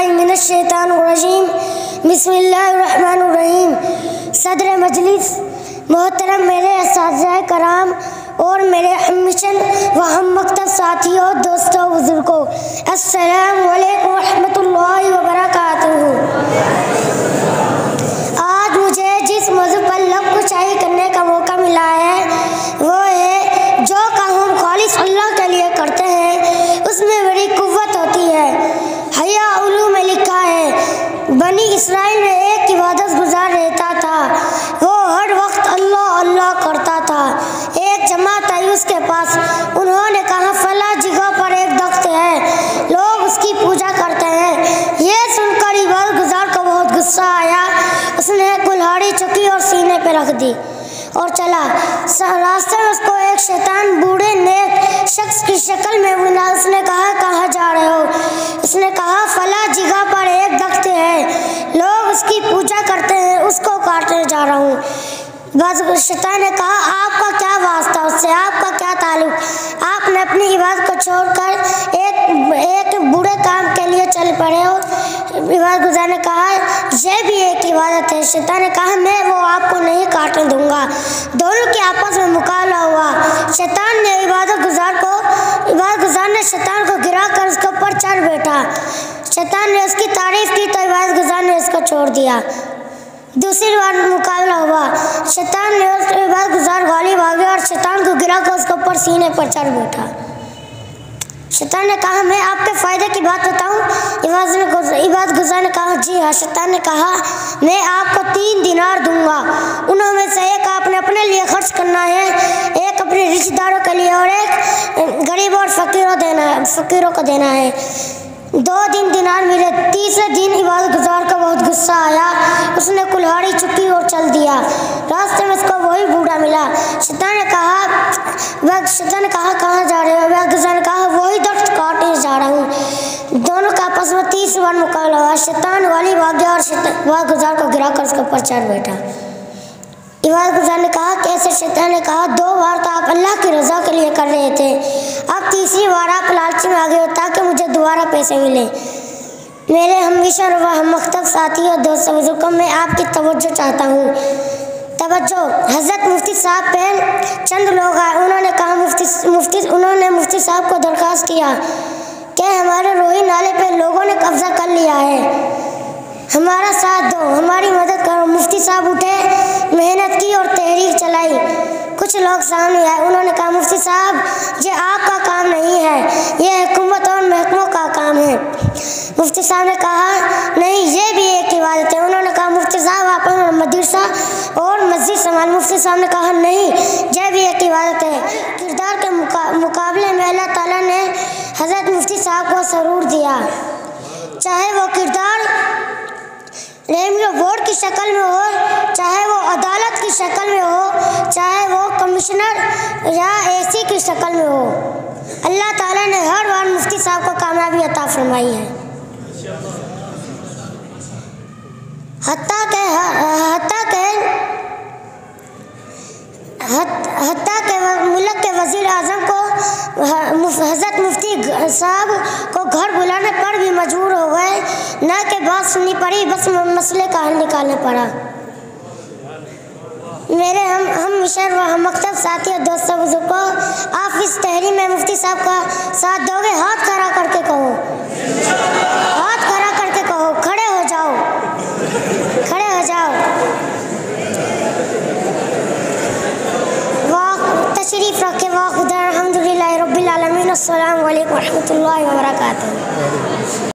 बिस्मिल्लाहिर्रहमानिर्रहीम। बिस्मिल्लाहिर्रहमानिर्रहीम। सदर मजलिस मोहतरम मेरे असातिज़ाए कराम और मेरे मिशन व हम मकतब साथियों, दोस्तों, बुजुर्गों, अस्सलामु अलैकुम रहमतुल्लाहि व बरकातुहू। आज मुझे जिस मौजू पर लब कुशाई करने का मौका मिला है वो है जो काम हम खालिस अल्लाह के लिए करते हैं उसमें बड़ी कुव्वत होती है। हया उलूम में लिखा है बनी इसराइल में एक इबादत गुजार रहता था, वो हर वक्त अल्लाह अल्लाह करता था। एक जमात आई उसके पास, उन्होंने कहा फला जगह पर एक दख्त है, लोग उसकी पूजा करते हैं। ये सुनकर इबादत गुजार को बहुत गुस्सा आया, उसने कुल्हाड़ी चुकी और सीने पे रख दी और चला। रास्ते में उसको एक शैतान बूढ़े नेक शख्स की शक्ल में मिला। उसने कहा कहाँ जा रहे हो? उसने कहा फला जगह पर एक दख्त है, लोग उसकी पूजा करते हैं, उसको काटने जा रहा हूँ। बस शैतान ने कहा आपका क्या वास्ता उससे, आपका क्या ताल्लुक? आपने अपनी इबादत को छोड़कर एक बुरे काम के लिए चल पड़े हो। इबादत गुजार ने कहा यह भी एक इबादत है। शैतान ने कहा मैं वो आपको नहीं काटने दूंगा। दोनों के आपस में मुकाबला हुआ। शैतान ने इबादत गुजार ने शैतान को गिरा कर उसके ऊपर चढ़ बैठा। शैतान ने उसकी तारीफ की तो इबादत गुजार ने उसको छोड़ दिया। दूसरी बार मुकाबला हुआ, शैतान ने उस इबादत गुजार गालिब आ गया और शैतान को गिरा कर उसके ऊपर सीने पर चढ़ बैठा। शैतान ने कहा मैं आपके फ़ायदे की बात बताऊं? इबादत गुजार ने कहा जी हाँ। शैतान ने कहा मैं आपको 3 दिनार दूंगा, उनमें से एक आपने अपने लिए खर्च करना है, एक अपने रिश्तेदारों के लिए और एक गरीब और फ़कीरों को देना है। 2 दिन दिनार मिले। तीसरे दिन इबादत गुजार को बहुत गुस्सा आया, उसने कुल्हाड़ी चुकी और चल दिया। रास्ते में उसको वही बूढ़ा मिला। शैतान ने कहा कहाँ जा रहे हो? इबादत गुजार ने कहा वही दख्त काटने जा रहा हूँ। दोनों का आपस में 30 बार मुकाबला हुआ। शैतान वाली भाग गया और इबादत गुजार को गिरा कर उसके ऊपर चढ़ बैठा। इबादत गुजार ने कहा कैसे? शैतान ने कहा 2 बार तो आप अल्लाह की रज़ा के लिए कर रहे थे, अब तीसरी बार आप लालची में आ गए हो ताकि मुझे दोबारा पैसे मिले। मेरे हमेशा व हम मकतब साथियों, दोस्तों, बुजुर्गों, मैं आपकी तवज्जो चाहता हूँ। तवज्जो। हज़रत मुफ्ती साहब पे चंद लोग आए, उन्होंने कहा उन्होंने मुफ्ती साहब को दरख्वास्त किया कि हमारे रोही नाले पे लोगों ने कब्जा कर लिया है, हमारा साथ दो, हमारी मदद करो। मुफ्ती साहब उठे, मेहनत की और तहरीक चलाई। कुछ लोग सामने आए, उन्होंने कहा मुफ्ती साहब ये आपका काम नहीं है, ये हुकूमत और महकमों का काम है। मुफ्ती साहब ने कहा नहीं ये भी एक इबादत है। उन्होंने कहा मुफ्ती साहब आप मदरसा और मस्जिद संभाल। मुफ्ती साहब ने कहा नहीं यह भी एक इबादत है। किरदार के मुकाबले में अल्लाह ताला ने हज़रत मुफ्ती साहब को सरूर दिया, चाहे वो किरदार रेवेन्यू बोर्ड की शक्ल में हो, चाहे वो अदालत की शक्ल में हो, चाहे वो कमिश्नर या एसी की शक्ल में हो। अल्लाह ताला ने हर बार मुफ्ती साहब को कामयाबी अता फरमाई है। हत्ता के मुल्क के वज़ीर आज़म को हज़रत मुफ्ती साहब को घर बुलाने पर भी मजबूर हो गए, न कि बात सुननी पड़ी, बस मसले का हल निकालना पड़ा। मेरे हम मिशन व हम मकतब साथियों, दोस्तों, बुजुर्गों, आप इस तहरीर में मुफ्ती साहब का साथ दोगे? हाथ खड़ा करके कहो, हाथ खड़ा करके कहो, खड़े हो जाओ, खड़े हो जाओ। वाह तशरीफ़ रखे, वाह खुदा, अल्हम्दुलिल्लाह रब्बिल आलमीन। अस्सलामु अलैकुम रहमतुल्लाहि व बरकातुहू।